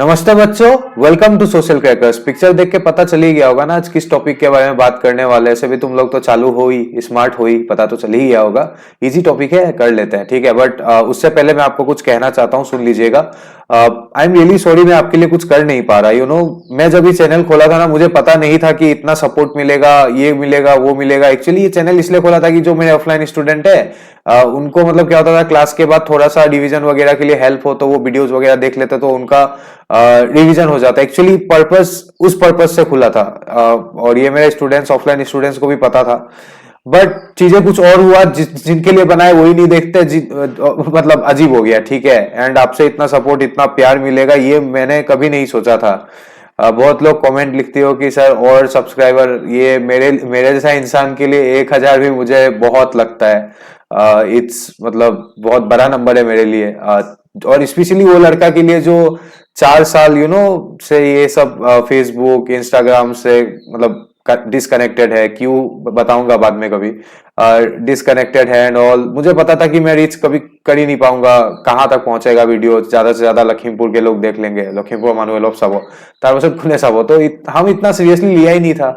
नमस्ते बच्चों, welcome to social crackers. Picture देख के पता चल ही गया होगा ना आज किस टॉपिक के बारे में बात करने वाले हैं। ऐसे भी तुम लोग तो चालू हो ही, स्मार्ट हो ही, पता तो चल ही गया होगा। इजी टॉपिक है, कर लेते हैं, ठीक है। बट उससे पहले मैं आपको कुछ कहना चाहता हूँ, सुन लीजिएगा। आई एम रियली सॉरी, मैं आपके लिए कुछ कर नहीं पा रहा। मैं जब ये चैनल खोला था ना, मुझे पता नहीं था कि इतना सपोर्ट मिलेगा, ये मिलेगा, वो मिलेगा। एक्चुअली ये चैनल इसलिए खोला था कि जो मेरे ऑफलाइन स्टूडेंट है उनको मतलब क्या होता था, क्लास के बाद थोड़ा सा डिवीजन वगैरह के लिए हेल्प हो तो वो वीडियोस वगैरह देख लेते तो उनका रिवीजन हो जाता है। एक्चुअली पर्पस उस पर्पस से खुला था। और ये मेरे स्टूडेंट्स, ऑफलाइन स्टूडेंट्स को भी पता था। बट चीजें कुछ और हुआ, जिनके लिए बनाए वही नहीं देखते, मतलब अजीब हो गया, ठीक है। एंड आपसे इतना सपोर्ट, इतना प्यार मिलेगा ये मैंने कभी नहीं सोचा था। बहुत लोग कमेंट लिखते हो कि सर और सब्सक्राइबर, ये मेरे मेरे जैसा इंसान के लिए 1000 भी मुझे बहुत लगता है। इट्स मतलब बहुत बड़ा नंबर है मेरे लिए। और स्पेशली वो लड़का के लिए जो 4 साल से ये सब फेसबुक इंस्टाग्राम से मतलब डिसकनेक्टेड है। क्यों बताऊंगा बाद में कभी। डिसकनेक्टेड है एंड ऑल। मुझे पता था कि मैं रीच कभी कर ही नहीं पाऊंगा, कहाँ तक पहुंचेगा वीडियो, ज्यादा से ज्यादा लखीमपुर के लोग देख लेंगे, लखीमपुर मानुएल सबो तारपसत खुले सबो, तो हम इतना सीरियसली लिया ही नहीं था।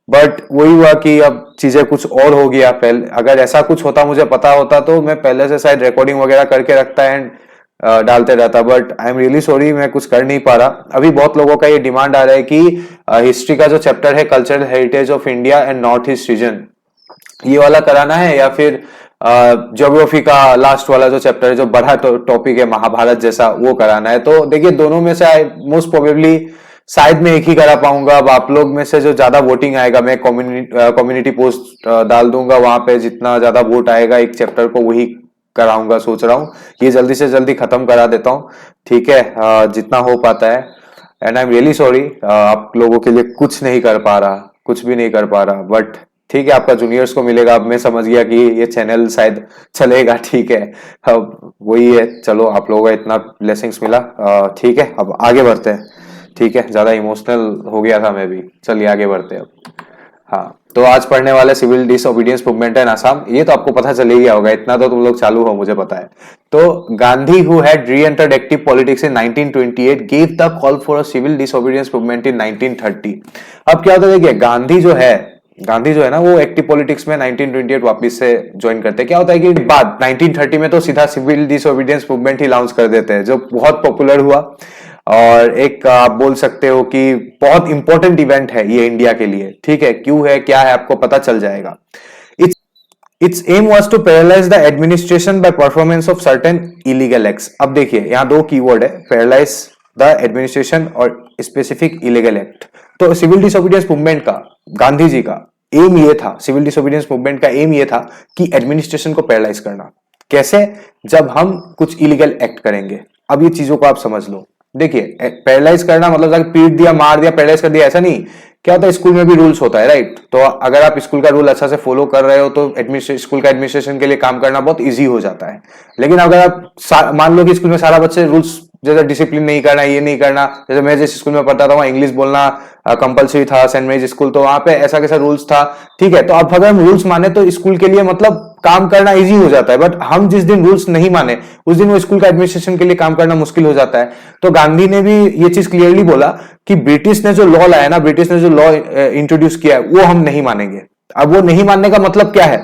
बट वही हुआ कि अब चीजें कुछ और हो गया। पहले अगर ऐसा कुछ होता, मुझे पता होता तो मैं पहले से शायद रिकॉर्डिंग वगैरह करके रखता एंड डालते रहता। But I am really sorry, मैं कुछ कर नहीं पा रहा। अभी बहुत लोगों का ये डिमांड आ रहा है कि हिस्ट्री का जो चैप्टर है, cultural heritage of India and north east region, ये वाला कराना है, या फिर ज्योग्राफी का लास्ट वाला जो चैप्टर है, जो बड़ा टॉपिक है महाभारत जैसा, वो कराना है। तो देखिए, दोनों में से मोस्ट प्रोबेबली शायद मैं एक ही करा पाऊंगा। अब आप लोग में से जो ज्यादा वोटिंग आएगा, मैं कम्युनिटी पोस्ट डाल दूंगा, वहां पे जितना ज्यादा वोट आएगा एक चैप्टर को, वही कराऊंगा। सोच रहा हूँ ये जल्दी से जल्दी खत्म करा देता हूँ, ठीक है, जितना हो पाता है। And I am really sorry, आप लोगों के लिए कुछ नहीं कर पा रहा, कुछ भी नहीं कर पा रहा। बट ठीक है, आपका जूनियर्स को मिलेगा। अब मैं समझ गया कि ये चैनल शायद चलेगा, ठीक है। अब वही है, चलो आप लोगों का इतना ब्लेसिंग्स मिला, ठीक है। अब आगे बढ़ते हैं, ठीक है। ज्यादा इमोशनल हो गया था मैं भी, चलिए आगे बढ़ते हैं अब। हाँ, तो आज पढ़ने वाले civil disobedience movement in Assam, ये तो आपको पता चल ही गया होगा, इतना तो तुम लोग चालू हो, मुझे पता है। तो Gandhi who had re-entered active politics in 1928 gave the call for a civil disobedience movement in 1930। अब क्या होता है, देखिए गांधी जो है ना, वो एक्टिव पॉलिटिक्स में 1928 वापस से ज्वाइन करते हैं। क्या होता है कि बाद 1930 में तो सीधा सिविल डिसओबीडियंस मूवमेंट ही लॉन्च कर देते हैं, जो बहुत पॉपुलर हुआ। और एक आप बोल सकते हो कि बहुत इंपॉर्टेंट इवेंट है ये इंडिया के लिए, ठीक है। क्यों है, क्या है, आपको पता चल जाएगा। Its aim was to paralyse the administration by performance of certain illegal acts. अब देखिए, यहाँ दो कीवर्ड है, पैरालाइज द एडमिनिस्ट्रेशन और स्पेसिफिक इलीगल एक्ट। तो सिविल डिसोबीडियंस मूवमेंट का, गांधी जी का एम ये था, सिविल डिसोबीडियंस मूवमेंट का एम ये था कि एडमिनिस्ट्रेशन को पैरालाइज करना। कैसे? जब हम कुछ इलीगल एक्ट करेंगे। अब ये चीजों को आप समझ लो। देखिए, पैरालाइज करना मतलब पीट दिया, मार दिया, पैरालाइज कर दिया, ऐसा नहीं। क्या होता है, स्कूल में भी रूल्स होता है, राइट। तो अगर आप स्कूल का रूल अच्छा से फॉलो कर रहे हो तो स्कूल का एडमिनिस्ट्रेशन के लिए काम करना बहुत इजी हो जाता है। लेकिन अगर आप मान लो कि स्कूल में सारा बच्चे रूल्स, जैसे डिसिप्लिन नहीं करना, ये नहीं करना। जैसे मैं जिस स्कूल में पढ़ता था वहां इंग्लिश बोलना कंपलसरी था, सेंट मेरीज स्कूल, तो वहां पे ऐसा कैसा रूल्स था, ठीक है। तो अब अगर हम रूल्स माने तो स्कूल के लिए मतलब काम करना इजी हो जाता है। बट हम जिस दिन रूल्स नहीं माने, उस दिन वो स्कूल का एडमिनिस्ट्रेशन के लिए काम करना मुश्किल हो जाता है। तो गांधी ने भी ये चीज क्लियरली बोला कि ब्रिटिश ने जो लॉ लाया ना, ब्रिटिश ने जो लॉ इंट्रोड्यूस किया है, वो हम नहीं मानेंगे। अब वो नहीं मानने का मतलब क्या है,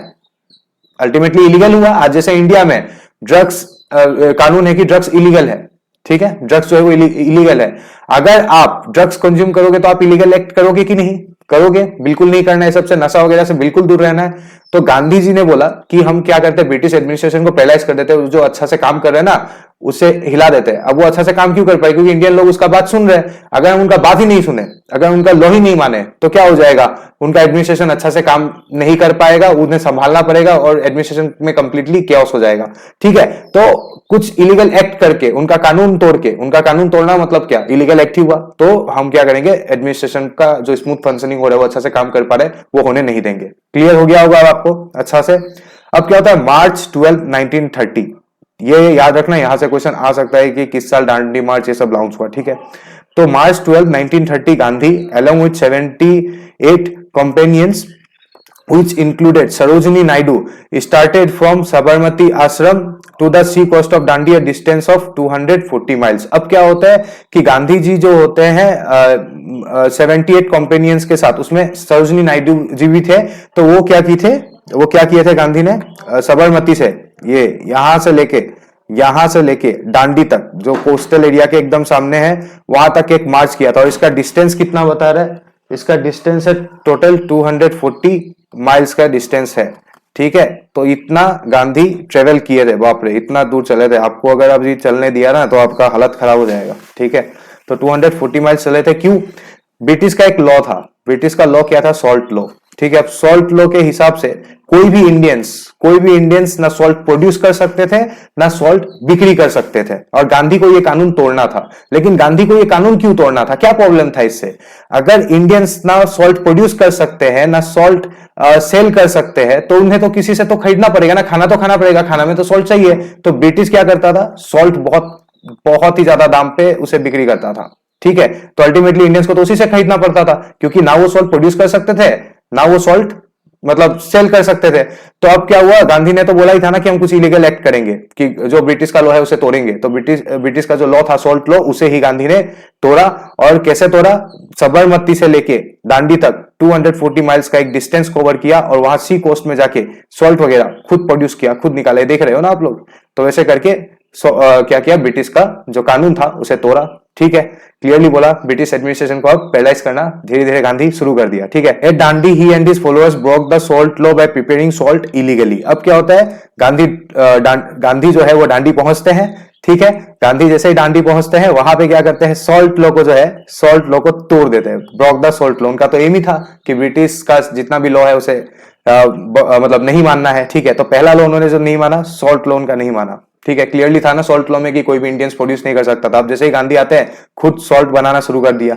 अल्टीमेटली इलीगल हुआ। आज जैसे इंडिया में ड्रग्स कानून है कि ड्रग्स इलीगल है, ठीक है, ड्रग्स जो है वो इलीगल है। अगर आप ड्रग्स कंज्यूम करोगे तो आप इलीगल एक्ट करोगे कि नहीं करोगे? बिल्कुल नहीं करना है, सबसे नशा वगैरह से बिल्कुल दूर रहना है। तो गांधी जी ने बोला कि हम क्या करते हैं, ब्रिटिश एडमिनिस्ट्रेशन को पैरालाइज कर देते हैं, जो अच्छा से काम कर रहे हैं ना उसे हिला देते हैं। अब वो अच्छा से काम क्यों कर पाए? क्योंकि इंडियन लोग उसका बात सुन रहे हैं। अगर हम उनका बात ही नहीं सुने, अगर उनका लॉ ही नहीं माने, तो क्या हो जाएगा, उनका एडमिनिस्ट्रेशन अच्छा से काम नहीं कर पाएगा, उन्हें संभालना पड़ेगा और एडमिनिस्ट्रेशन में कंप्लीटली कैओस हो जाएगा, ठीक है। तो कुछ इलीगल एक्ट करके, उनका कानून तोड़ के, उनका कानून तोड़ना मतलब क्या, इलीगल एक्ट ही हुआ। तो हम क्या करेंगे, एडमिनिस्ट्रेशन का जो स्मूथ फंक्शनिंग हो रहा है, वो अच्छा से काम कर पा रहे, वो होने नहीं देंगे। क्लियर हो गया होगा आपको अच्छा से। अब क्या होता है, मार्च 12, 1930, ये याद रखना, यहां से क्वेश्चन आ सकता है कि किस साल दांडी मार्च ये सब लॉन्च हुआ, ठीक है। तो मार्च 12, 1930 Gandhi along with 78 companions which included Sarojini Naidu, started from Sabarmati Ashram to the sea coast of Dandi, a distance of 240 miles. अब क्या होता है कि गांधी जी जो होते हैं 78 कंपेनियंस के साथ, उसमें सरोजनी नायडू जी भी थे, तो वो क्या किए थे गांधी ने, साबरमती से ये यहां से लेके डांडी तक, जो कोस्टल एरिया के एकदम सामने है, वहां तक एक मार्च किया था। और इसका डिस्टेंस कितना बता रहा है, इसका डिस्टेंस है टोटल 240 माइल्स का डिस्टेंस है। ठीक है, तो इतना गांधी ट्रेवल किए थे, बाप रे इतना दूर चले थे। आपको अगर अभी चलने दिया ना तो आपका हालत खराब हो जाएगा। ठीक है, तो 240 माइल्स चले थे। क्यों? ब्रिटिश का एक लॉ था, ब्रिटिश का लॉ क्या था, सॉल्ट लॉ। ठीक है, अब सॉल्ट लॉ के हिसाब से कोई भी इंडियंस ना सॉल्ट प्रोड्यूस कर सकते थे, ना सॉल्ट बिक्री कर सकते थे, और गांधी को ये कानून तोड़ना था। लेकिन गांधी को ये कानून क्यों तोड़ना था, क्या प्रॉब्लम था इससे? अगर इंडियंस ना सॉल्ट प्रोड्यूस कर सकते हैं, ना सॉल्ट सेल कर सकते हैं, तो उन्हें तो किसी से तो खरीदना पड़ेगा ना, खाना तो खाना पड़ेगा, खाना में तो सॉल्ट चाहिए। तो ब्रिटिश क्या करता था, सॉल्ट बहुत ही ज्यादा दाम पे उसे बिक्री करता था। ठीक है, तो अल्टीमेटली इंडियंस को तो उसी से खरीदना पड़ता था, क्योंकि ना वो सॉल्ट प्रोड्यूस कर सकते थे, ना वो सॉल्ट मतलब सेल कर सकते थे। तो अब क्या हुआ, गांधी ने तो बोला ही था ना कि हम कुछ इलीगल एक्ट करेंगे, कि जो ब्रिटिश का लॉ है उसे तोड़ेंगे। तो ब्रिटिश का जो लॉ था, सॉल्ट लॉ, उसे ही गांधी ने तोड़ा। और कैसे तोड़ा, सबरमती से लेके दांडी तक 240 माइल्स का एक डिस्टेंस कवर किया, और वहां सी कोस्ट में जाके सॉल्ट वगैरह खुद प्रोड्यूस किया, खुद निकाले। देख रहे हो ना आप लोग। तो वैसे करके क्या किया, ब्रिटिश का जो कानून था उसे तोड़ा। ठीक है, क्लियरली बोला, ब्रिटिश एडमिनिस्ट्रेशन को अब पैरालाइज करना धीरे धीरे गांधी शुरू कर दिया। ठीक है, at Dandi he and his followers broke the salt law by preparing salt illegally. अब क्या होता है, गांधी जो है वो दांडी पहुंचते हैं। ठीक है, गांधी जैसे ही दांडी पहुंचते हैं, वहां पे क्या करते हैं, सॉल्ट लॉ को जो है, सॉल्ट लॉ को तोड़ देते हैं, ब्रोक द सॉल्ट लॉ। उनका तो एम ही था कि ब्रिटिश का जितना भी लॉ है उसे मतलब नहीं मानना है। ठीक है, तो पहला लॉ उन्होंने जो नहीं माना, सॉल्ट लॉ उनका नहीं माना। ठीक है, क्लियरली था ना सॉल्ट लॉ में कि कोई भी इंडियंस प्रोड्यूस नहीं कर सकता था। अब जैसे ही गांधी आते हैं, खुद सॉल्ट बनाना शुरू कर दिया।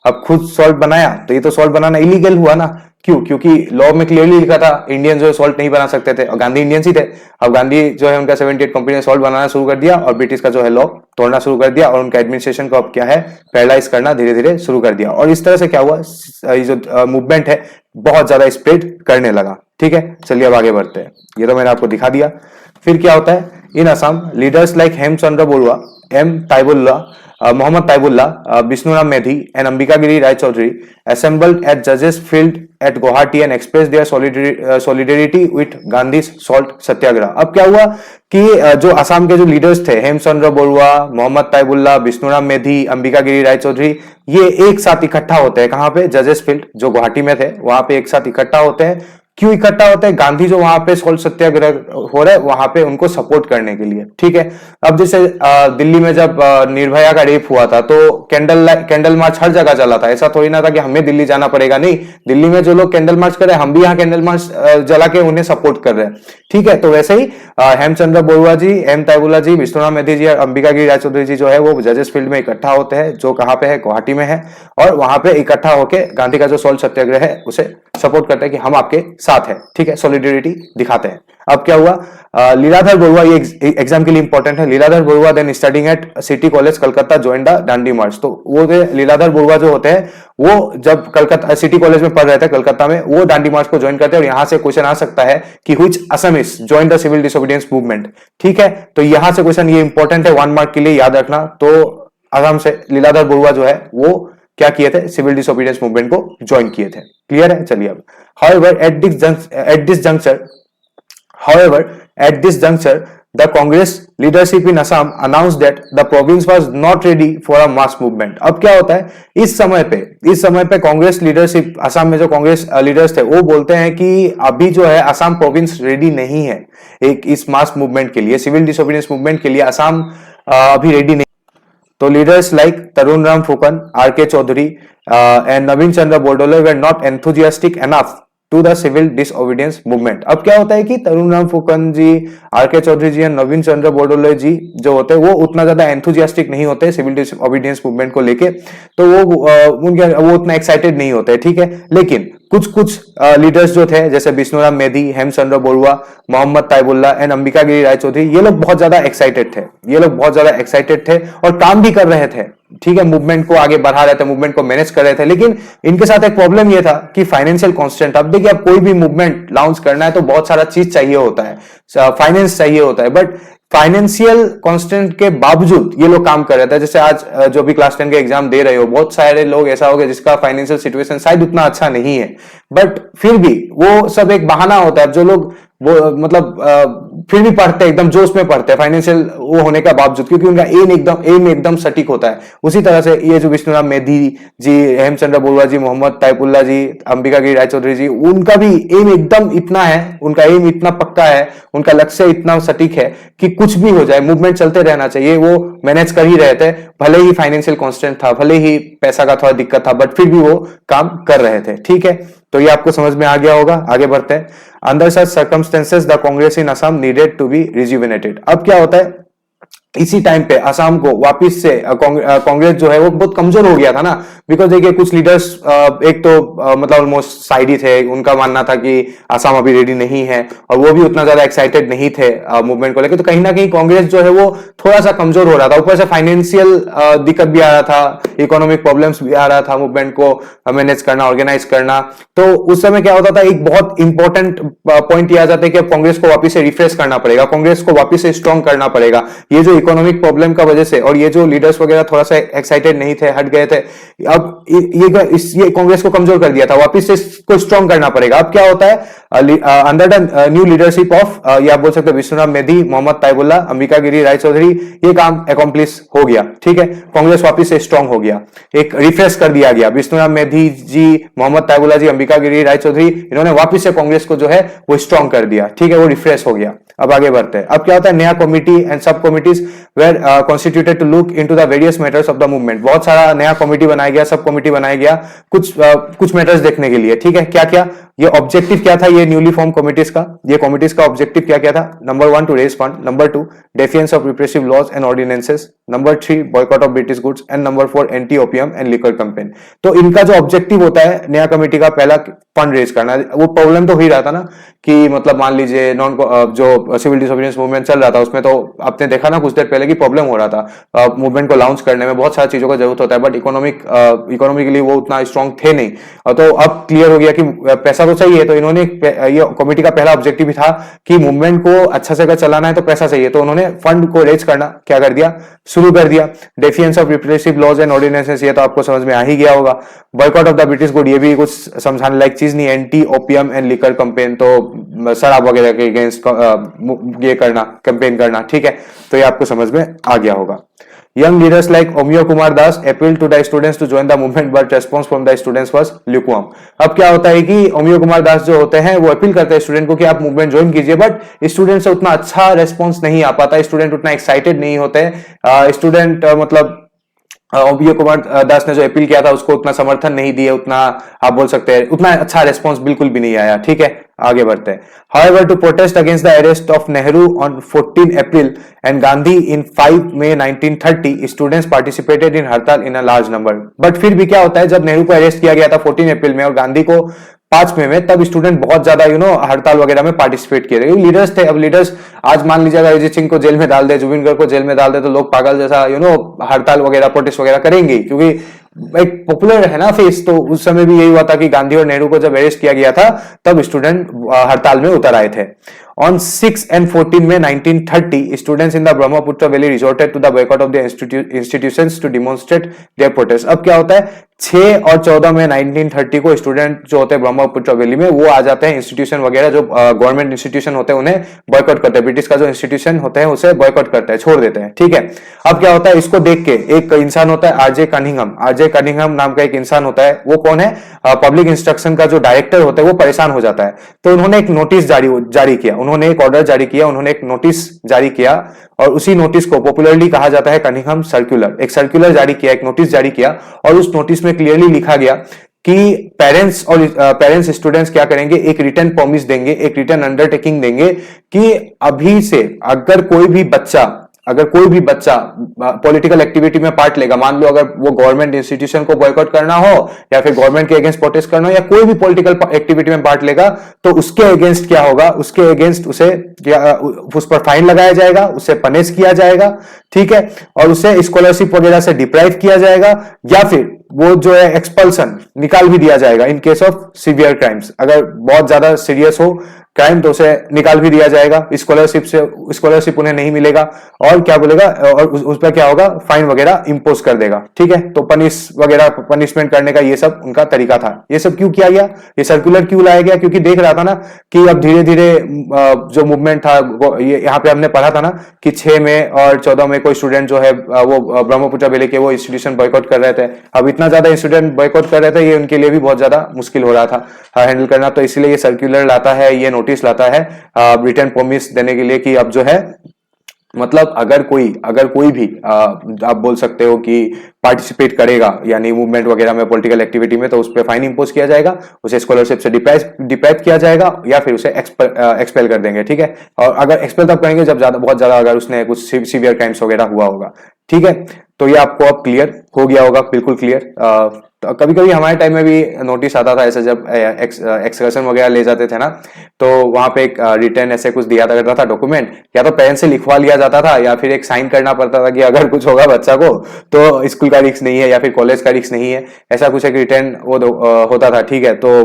अब खुद सॉल्ट बनाया तो ये तो सॉल्ट बनाना इलीगल हुआ ना। क्यों? क्योंकि लॉ में क्लियरली लिखा था इंडियन जो है सॉल्ट नहीं बना सकते थे, और गांधी इंडियंस ही थे। अब गांधी जो है उनका 78 कंपनी ने सॉल्ट बनाना शुरू कर दिया, और ब्रिटिश का जो है लॉ तोड़ना शुरू कर दिया, और उनका एडमिनिस्ट्रेशन को अब क्या है, पैरालाइज करना धीरे धीरे शुरू कर दिया। और इस तरह से क्या हुआ, ये जो मूवमेंट है बहुत ज्यादा स्प्रेड करने लगा। ठीक है, चलिए अब आगे बढ़ते हैं। ये तो मैंने आपको दिखा दिया। फिर क्या होता है, in Assam leaders like Hemchandra Barua, Muhammad Taibullah, Vishnuram Medhi, and Ambikagiri Rai Chaudhary assembled at Judges Field at Guwahati and expressed their solidarity with Gandhi's salt satyagraha. अब क्या हुआ कि जो असम के जो लीडर्स थे, हेमचंद्र बरुआ, मोहम्मद ताइबुल्ला, विष्णुराम मेधी, अंबिकागिरी राय चौधरी, ये एक साथ इकट्ठा होते हैं। कहां पे? जजेस फील्ड, जो गुवाहाटी में थे, वहां पे एक साथ इकट्ठा होते हैं। क्यों इकट्ठा होते हैं? गांधी जो वहां पे सॉल्ट सत्याग्रह हो रहा है, वहां पे उनको सपोर्ट करने के लिए। ठीक है, अब जैसे दिल्ली में जब निर्भया का रेप हुआ था, तो कैंडल मार्च हर जगह चला था। ऐसा थोड़ी ना था कि हमें दिल्ली जाना पड़ेगा, नहीं, दिल्ली में जो लोग कैंडल मार्च कर रहे हैं, हम भी यहाँ कैंडल मार्च जला के उन्हें सपोर्ट कर रहे हैं। ठीक है, तो वैसे ही हेमचंद्र बरुआ जी, एम ताइबुल्ला जी, विष्णुराम मेधी जी और अंबिकागिरी राय चौधरी जी जो है वो जजेस फील्ड में इकट्ठा होते हैं, जो कहां पे है, गुवाहाटी में है। और वहां पे इकट्ठा होकर गांधी का जो सॉल्ट सत्याग्रह है उसे सपोर्ट करते हैं कि हम आपके साथ है। ठीक है, सॉलिडेरिटी दिखाते हैं। अब क्या हुआ, लीलाधर बरुआ, ये एग्जाम के लिए इंपॉर्टेंट है, Liladhar Barua then studying at city college Calcutta join the Dandi march. तो वो लीलाधर बरुआ जो होते हैं, वो जब कलकत्ता सिटी कॉलेज में पढ़ रहे थे कलकत्ता में, वो दांडी मार्च को ज्वाइन करते हैं। और यहां से क्वेश्चन आ सकता है कि which Assamese join the civil disobedience movement. ठीक है, तो यहां से क्वेश्चन ये इंपॉर्टेंट है, 1 मार्क के लिए याद रखना। तो आराम से लीलाधर बरुआ जो है वो क्या किए थे, सिविल डिसोबीडियंस मूवमेंट को ज्वाइन किए थे। क्लियर है? चलिए अब however at this juncture the Congress leadership in Assam announced that the province was not ready for a mass movement. अब क्या होता है, इस समय पे कांग्रेस लीडरशिप, असम में जो कांग्रेस लीडर्स थे, वो बोलते हैं कि अभी जो है असम प्रोविंस रेडी नहीं है एक इस मास मूवमेंट के लिए, सिविल डिसोबीडियंस मूवमेंट के लिए असम अभी रेडी नहीं। तो leaders like Tarun Ram Phukan, R K. Chaudhary and नवीन Chandra Bordoloi were not enthusiastic enough to the civil disobedience movement. अब क्या होता है कि तरुण राम फुकन जी, आर.के. चौधरी जी, नवीन चंद्र बोरडोले जी जो होते हैं, वो उतना ज्यादा एंथुजियास्टिक नहीं होते सिविल डिसओबीडियंस मूवमेंट को लेके, तो वो उतना एक्साइटेड नहीं होते। ठीक है, लेकिन कुछ कुछ लीडर्स जो थे जैसे विष्णुराम मेधी, हेमचंद्र बरुआ, मोहम्मद ताइबुल्ला एंड अंबिका गिरी रायचौधरी, ये लोग बहुत ज्यादा एक्साइटेड थे, ये लोग बहुत ज्यादा एक्साइटेड थे और काम भी कर रहे थे, ठीक है, मूवमेंट को आगे बढ़ा रहे थे, मूवमेंट को मैनेज कर रहे थे। लेकिन इनके साथ एक प्रॉब्लम ये था कि फाइनेंशियल कांस्टेंट। अब देखिए, अब कोई भी मूवमेंट लॉन्च करना है तो बहुत सारा चीज चाहिए होता है, फाइनेंस चाहिए होता है, बट फाइनेंशियल कांस्टेंट के बावजूद ये लोग काम कर रहे थे। जैसे आज जो भी क्लास 10 के एग्जाम दे रहे हो, बहुत सारे लोग ऐसा हो गया जिसका फाइनेंशियल सिचुएशन शायद उतना अच्छा नहीं है, बट फिर भी वो सब एक बहाना होता है। जो लोग वो मतलब फिर भी पढ़ते हैं, एकदम जोश में पढ़ते हैं फाइनेंशियल वो होने का बावजूद, क्योंकि उनका एम एकदम सटीक होता है। उसी तरह से ये जो विष्णुराम मेधी जी, हेमचंद्र बरुआ जी, मोहम्मद ताइबुल्ला जी, अंबिका गिरी रायचौधरी जी, उनका भी एम एकदम इतना है, उनका एम इतना पक्का है, उनका लक्ष्य इतना सटीक है कि कुछ भी हो जाए, मूवमेंट चलते रहना चाहिए। वो मैनेज कर ही रहे थे, भले ही फाइनेंशियल कांस्टेंट था, भले ही पैसा का थोड़ा दिक्कत था, बट फिर भी वो काम कर रहे थे, ठीक है। तो ये आपको समझ में आ गया होगा। आगे बढ़ते हैं। Under such circumstances the Congress in Assam needed to be rejuvenated. अब क्या होता है, इसी टाइम पे असम को वापिस से कांग्रेस जो है वो बहुत कमजोर हो गया था ना, बिकॉज देखिए कुछ लीडर्स एक तो मतलब ऑलमोस्ट साइड ही थे, उनका मानना था कि असम अभी रेडी नहीं है, और वो भी उतना ज्यादा एक्साइटेड नहीं थे मूवमेंट को लेकर। तो कहीं ना कहीं कांग्रेस जो है वो थोड़ा सा कमजोर हो रहा था, ऊपर से फाइनेंशियल दिक्कत भी आ रहा था, इकोनॉमिक प्रॉब्लम्स भी आ रहा था, मूवमेंट को मैनेज करना, ऑर्गेनाइज करना। तो उस समय क्या होता था, एक बहुत इंपॉर्टेंट पॉइंट ये आ जाता है कि अब कांग्रेस को वापिस से रिफ्रेश करना पड़ेगा, कांग्रेस को वापिस से स्ट्रॉन्ग करना पड़ेगा। ये जो इकोनॉमिक प्रॉब्लम का वजह से, और ये जो लीडर्स वगैरह थोड़ा सा एक्साइटेड नहीं थे, हट गए थे, अब ये कांग्रेस को कमजोर कर दिया था, वापिस से इसको स्ट्रॉन्ग करना पड़ेगा। अब क्या होता है, under the new leadership of ये आप बोल सकते हैं विष्णुराम मेधी, मोहम्मद ताइबुल्ला, अंबिका गिरी रायचौधरी, ये काम अकॉम्प्लिश हो गया, ठीक है। कांग्रेस वापिस से स्ट्रॉन्ग हो गया, एक रिफ्रेश कर दिया गया। विष्णुराम मेधी जी, मोहम्मद ताइबुल्ला जी, अंबिका गिरी रायचौधरी, इन्होंने वापिस से कांग्रेस को जो है वो स्ट्रॉन्ग कर दिया, ठीक है, वो रिफ्रेश हो गया। अब आगे बढ़ते हैं। अब क्या होता है, नया committee and sub committees were constituted to look into the various matters of the movement. बहुत सारा नया कमिटी बनाया गया, सब कमिटी बनाया गया कुछ मैटर्स देखने के लिए, ठीक है। क्या क्या ये ऑब्जेक्टिव क्या था, ये न्यूली फॉर्म कमिटीज का, ये कमिटीज का ऑब्जेक्टिव क्या क्या था? Number 1 to raise fund, number 2 defiance of repressive laws and ordinances, number 3 boycott of British goods and number 4 anti opium and liquor campaign. तो इनका जो ऑब्जेक्टिव होता है नया कमेटी का, पहला फंड रेज करना। वो प्रॉब्लम तो ही रहा था ना कि मतलब मान लीजिए जो सिविल डिसोबीडियंस मूवमेंट चल रहा था, उसमें तो आपने देखा ना कुछ देर पहले की प्रॉब्लम हो रहा था। मूवमेंट को लॉन्च करने में बहुत सारी चीजों का जरूरत होता है, बट इकोनॉमिकली वो उतना स्ट्रॉन्ग थे नहीं। तो अब क्लियर हो गया कि पैसा तो चाहिए, तो इन्होंने ये कमेटी का पहला ऑब्जेक्टिव भी था कि मूवमेंट को अच्छा से अगर चलाना है तो पैसा चाहिए, तो उन्होंने फंड को रेज करना क्या कर दिया, शुरू कर दिया। Defiance of repressive laws and ordinances, ये तो आपको समझ में आ ही गया होगा। Boycott of the British good, ये भी कुछ समझाने लायक चीज नहीं। Anti opium and liquor campaign, तो शराब वगैरह के अगेंस्ट ये करना, कैंपेन करना, ठीक है। तो ये आपको समझ में आ गया होगा। Young leaders like Omiyo Kumar Das appealed to the students to join the movement, but response from the students was lukewarm. अब क्या होता है कि ओमियो कुमार दास जो होते हैं वो अपील करते हैं स्टूडेंट को कि आप मूवमेंट ज्वाइन कीजिए, बट स्टूडेंट से उतना अच्छा रेस्पॉन्स नहीं आ पाता, स्टूडेंट उतना एक्साइटेड नहीं होते। स्टूडेंट मतलब ओमियो कुमार दास ने जो अपील किया था उसको उतना समर्थन नहीं दिया, उतना आप बोल सकते हैं उतना अच्छा रेस्पॉन्स बिल्कुल भी नहीं आया, ठीक है। आगे बढ़ते हैं। However, to protest against the arrest of Nehru on 14 April and Gandhi in 5 May 1930, students participated in हड़ताल in a large number. But फिर भी क्या होता है, जब नेहरू को अरेस्ट किया गया था 14 अप्रैल में और गांधी को 5 मई में, तब स्टूडेंट बहुत ज्यादा हड़ताल वगैरह में पार्टिसिपेट किए थे। लीडर्स थे। अब लीडर्स आज मान लीजिए अगर अरिजीत सिंह को जेल में डाल दे, जुबिन गर्ग को जेल में डाल दे, तो लोग पागल जैसा हड़ताल वगैरह, प्रोटेस्ट वगैरह करेंगे, क्योंकि एक पॉपुलर है ना फेस। तो उस समय भी यही हुआ था कि गांधी और नेहरू को जब अरेस्ट किया गया था तब स्टूडेंट हड़ताल में उतर आए थे। On 6 and 14 May 1930, students in the Brahmaputra Valley resorted to the boycott of the institutions to demonstrate their protest. अब क्या होता है, 6 और 14 मई 1930 को स्टूडेंट जो होते हैं ब्रह्मपुत्र वैली में, वो आ जाते हैं। इंस्टीट्यूशन वगैरह जो गवर्नमेंट इंस्टीट्यूशन होते हैं उन्हें बॉयकॉट करते हैं, ब्रिटिश का जो इंस्टीट्यूशन होते हैं उसे बॉयकॉट करते हैं, छोड़ देते हैं, ठीक है। अब क्या होता है, इसको देख के एक इंसान होता है आरजे कनिंघम नाम का एक इंसान होता है। वो कौन है, पब्लिक इंस्ट्रक्शन का जो डायरेक्टर होता है, वो परेशान हो जाता है। तो उन्होंने एक नोटिस जारी किया, उन्होंने एक ऑर्डर जारी किया, उन्होंने एक नोटिस जारी किया, और उसी नोटिस को पॉपुलरली कहा जाता है कनिंघम सर्कुलर। एक सर्कुलर जारी किया, एक नोटिस जारी किया, और उस नोटिस में क्लियरली लिखा गया कि पेरेंट्स स्टूडेंट्स क्या करेंगे, एक रिटर्न प्रॉमिस देंगे, एक रिटर्न अंडरटेकिंग देंगे कि अभी से अगर कोई भी बच्चा अगर कोई भी बच्चा पॉलिटिकल एक्टिविटी में पार्ट लेगा, मान लो अगर वो गवर्नमेंट इंस्टीट्यूशन को बॉयकॉट करना हो या फिर गवर्नमेंट के अगेंस्ट प्रोटेस्ट करना हो या कोई भी पॉलिटिकल एक्टिविटी में पार्ट लेगा, तो उसके अगेंस्ट क्या होगा, उसके अगेंस्ट उस पर फाइन लगाया जाएगा, उसे पनिश किया जाएगा, ठीक है, और उसे स्कॉलरशिप वगैरह से डिप्राइव किया जाएगा, या फिर वो जो है एक्सपल्सन निकाल भी दिया जाएगा in case of severe crimes. अगर बहुत ज्यादा सीरियस हो क्राइम तो उसे निकाल भी दिया जाएगा, स्कॉलरशिप उन्हें नहीं मिलेगा, और क्या बोलेगा, और उस पर क्या होगा, फाइन वगैरह इंपोज कर देगा, ठीक है। तो पनिशमेंट करने का ये सब उनका तरीका था। ये सब क्यों किया गया, ये सर्कुलर क्यों लाया गया, क्योंकि देख रहा था ना कि अब धीरे धीरे जो मूवमेंट था, ये यहाँ पे हमने पढ़ा था ना कि 6 में और 14 में कोई स्टूडेंट जो है वो ब्रह्मपुत्र वैली के वो इंस्टीट्यूशन बॉयकॉट कर रहे थे। अब इतना ज्यादा स्टूडेंट बॉयकॉट कर रहे थे, ये उनके लिए भी बहुत ज्यादा मुश्किल हो रहा था हैंडल करना, तो इसलिए ये सर्कुलर लाता है, ये नोटिस लाता है रिटन प्रॉमिस देने के लिए कि अब जो है, मतलब अगर कोई भी आप बोल सकते हो कि पार्टिसिपेट करेगा यानी मूवमेंट वगैरह में, पॉलिटिकल एक्टिविटी में, तो उस पर फाइन इंपोज किया जाएगा, उसे स्कॉलरशिप से डिप्राइव किया जाएगा, या फिर उसे एक्सपेल कर देंगे, ठीक है। और अगर एक्सपेल तब करेंगे जब बहुत ज्यादा अगर उसने कुछ सीवियर क्राइम्स वगैरह हुआ होगा, ठीक है। तो ये आपको अब क्लियर हो गया होगा, बिल्कुल क्लियर। तो कभी कभी हमारे टाइम में भी नोटिस आता था ऐसे, जब एक्सकर्शन वगैरह ले जाते थे ना, तो वहां पे एक रिटर्न ऐसे कुछ दिया करता था डॉक्यूमेंट, या तो पेरेंट्स से लिखवा लिया जाता था या फिर एक साइन करना पड़ता था कि अगर कुछ होगा बच्चा को तो स्कूल का रिस्क नहीं है या फिर कॉलेज का रिस्क नहीं है, ऐसा कुछ एक रिटर्न वो होता था, ठीक है। तो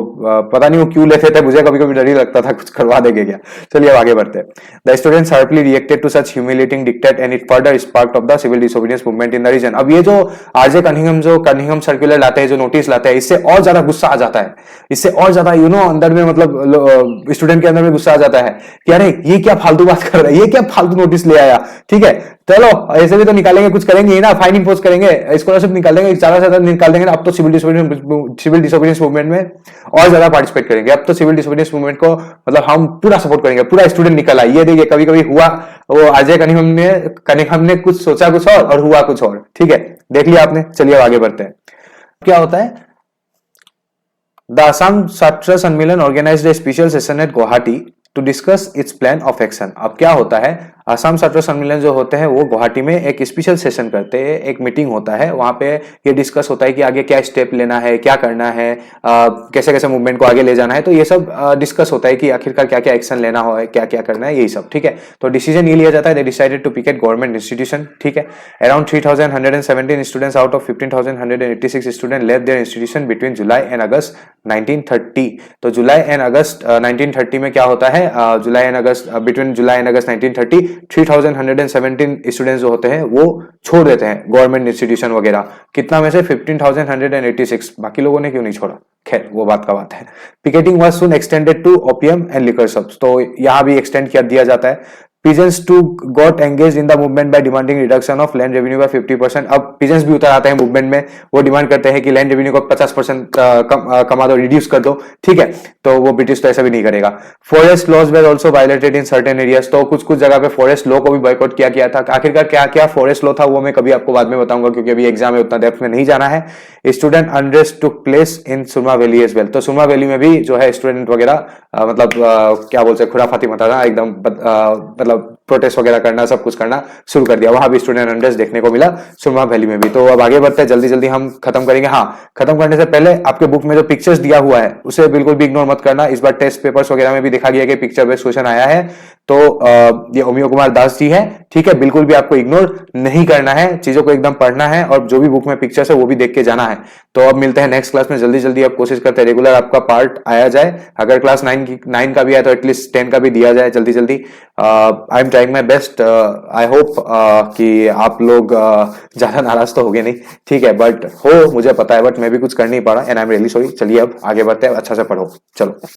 पता नहीं वो क्यों लेते थे, मुझे कभी कभी डर ही लगता था कुछ करवा देंगे क्या। चलिए अब आगे बढ़ते हैं। The student sharply reacted to such humiliating dictate and it further sparked off the civil disobedience movement in the region. अब ये जो आरजे कनिंघम सर्कुलर लाते हैं, जो नोटिस लाते हैं, इससे और ज्यादा गुस्सा आ जाता है, इससे और ज्यादा अंदर में, मतलब स्टूडेंट के अंदर में गुस्सा आ जाता है कि अरे ये क्या फालतू बात कर रहा है, ये क्या फालतू नोटिस ले आया, ठीक है। चलो ऐसे भी तो निकालेंगे, कुछ करेंगे ना, फाइन इंपोज करेंगे, स्कॉलरशिप निकालेंगे, ज्यादा से ज्यादा निकाल देंगे ना। अब तो सिविल डिसोबीडियंस मूवमेंट में और ज्यादा पार्टिसिपेट करेंगे। अब तो सिविल डिसोबीडियंस मूवमेंट को मतलब हम पूरा सपोर्ट करेंगे, पूरा स्टूडेंट निकल आए। ये देखिए कभी कभी हुआ, वो अजय कनिंघम ने कुछ सोचा कुछ और हुआ कुछ और, ठीक है, देख लिया आपने। चलिए आगे बढ़ते हैं। क्या होता है, the Assam Chhatra Sammelan organised a special session at Guwahati to discuss its plan of action. अब क्या होता है, असम छात्र सम्मेलन जो होते हैं वो गुवाहाटी में एक स्पेशल सेशन करते हैं, एक मीटिंग होता है, वहां पे ये डिस्कस होता है कि आगे क्या स्टेप लेना है, क्या करना है, कैसे कैसे मूवमेंट को आगे ले जाना है। तो ये सब डिस्कस होता है कि आखिरकार क्या क्या एक्शन लेना हो, क्या क्या करना है, यही सब, ठीक है। तो डिसीजन ये लिया जाता है, they decided to picket government institution, ठीक है। Around 3117 students out of 15,186 student left their institution between July and August 1930। तो जुलाई एंड अगस्त 1930 में क्या होता है, between July and August 1930 3117 students जो होते हैं वो छोड़ देते हैं गवर्नमेंट इंस्टीट्यूशन वगैरह। कितना में से 15,186, बाकी लोगों ने क्यों नहीं छोड़ा, खैर वो बात का बात है। Picketing was soon extended to opium and liquor shops, तो यहां भी एक्सटेंड किया दिया जाता है। Peasants too got engaged in the movement by demanding reduction of land revenue by 50%। अब peasants भी उतर आते हैं मूवमेंट में, वो डिमांड करते हैं कि लैंड रेवेन्यू को 50% कमा दो, रिड्यूस कर दो, ठीक है। तो वो ब्रिटिश तो ऐसा भी नहीं करेगा। Forest laws were also violated in certain areas, तो कुछ कुछ जगह पे फॉरेस्ट लॉ को भी बॉयकॉट किया गया था। आखिरकार क्या क्या फॉरेस्ट लॉ था वो मैं कभी आपको बाद में बताऊंगा, क्योंकि अभी एग्जाम में उतना डेप्थ में नहीं जाना है। Student unrest took place in Surma valley as well, तो सुरमा वैली में भी जो है स्टूडेंट वगैरह मतलब क्या बोलते हैं, खुराफाती मचाना, एकदम मतलब प्रोटेस्ट वगैरह करना, सब कुछ करना शुरू कर दिया। वहां भी स्टूडेंट अनरेस्ट देखने को मिला, सुरमा वैली में भी। तो अब आगे बढ़ते हैं, जल्दी जल्दी हम खत्म करेंगे। हाँ, खत्म करने से पहले आपके बुक में जो पिक्चर्स दिया हुआ है उसे बिल्कुल भी इग्नोर मत करना। इस बार टेस्ट पेपर्स वगैरह में भी देखा गया कि पिक्चर बेस्ड क्वेश्चन आया है, तो ये ओमियो कुमार दास जी है, ठीक है। बिल्कुल भी आपको इग्नोर नहीं करना है, चीजों को एकदम पढ़ना है, और जो भी बुक में पिक्चर्स है वो भी देख के जाना है। तो अब मिलते हैं नेक्स्ट क्लास में, जल्दी जल्दी आप कोशिश करते हैं रेगुलर आपका पार्ट आया जाए। अगर क्लास 9 का भी है तो एटलीस्ट 10 का भी दिया जाए जल्दी जल्दी। I am trying my best. I hope कि आप लोग ज्यादा नाराज तो हो गए नहीं, ठीक है, बट हो मुझे पता है, बट मैं भी कुछ कर नहीं पा रहा, and I am really sorry. चलिए अब आगे बढ़ते हैं, अच्छा से पढ़ो, चलो।